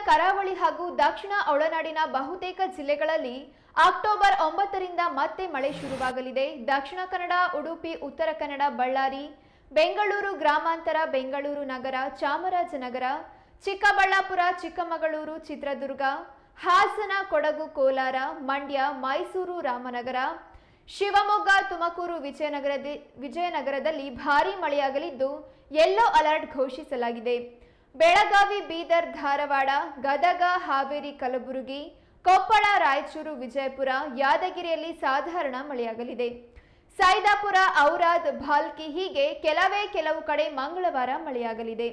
ಕರಾವಳಿ ಹಾಗೂ ದಕ್ಷಿಣ ಒಳನಾಡಿನ ಬಹುತೇಕ ಜಿಲ್ಲೆಗಳಲ್ಲಿ ಅಕ್ಟೋಬರ್ 9ರಿಂದ ಮತ್ತೆ ಮಳೆ ಶುರುವಾಗಲಿದೆ. ದಕ್ಷಿಣ ಕನ್ನಡ, ಉಡುಪಿ, ಉತ್ತರ ಕನ್ನಡ, ಬಳ್ಳಾರಿ, ಬೆಂಗಳೂರು ಗ್ರಾಮಾಂತರ, ಬೆಂಗಳೂರು ನಗರ, ಚಾಮರಾಜನಗರ, ಚಿಕ್ಕಬಳ್ಳಾಪುರ, ಚಿಕ್ಕಮಗಳೂರು, ಚಿತ್ರದುರ್ಗ, ಹಾಸನ, ಕೊಡಗು, ಕೋಲಾರ, ಮಂಡ್ಯ, ಮೈಸೂರು, ರಾಮನಗರ, ಶಿವಮೊಗ್ಗ, ತುಮಕೂರು, ವಿಜಯನಗರದಲ್ಲಿ ಭಾರೀ ಮಳೆಯಾಗಲಿದ್ದು ಯೆಲ್ಲೋ ಅಲರ್ಟ್ ಘೋಷಿಸಲಾಗಿದೆ. ಬೆಳಗಾವಿ, ಬೀದರ್, ಧಾರವಾಡ, ಗದಗ, ಹಾವೇರಿ, ಕಲಬುರಗಿ, ಕೊಪ್ಪಳ, ರಾಯಚೂರು, ವಿಜಯಪುರ, ಯಾದಗಿರಿಯಲ್ಲಿ ಸಾಧಾರಣ ಮಳೆಯಾಗಲಿದೆ. ಸೈದಾಪುರ, ಔರಾದ್, ಭಾಲ್ಕಿ ಹೀಗೆ ಕೆಲವು ಕಡೆ ಮಂಗಳವಾರ ಮಳೆಯಾಗಲಿದೆ.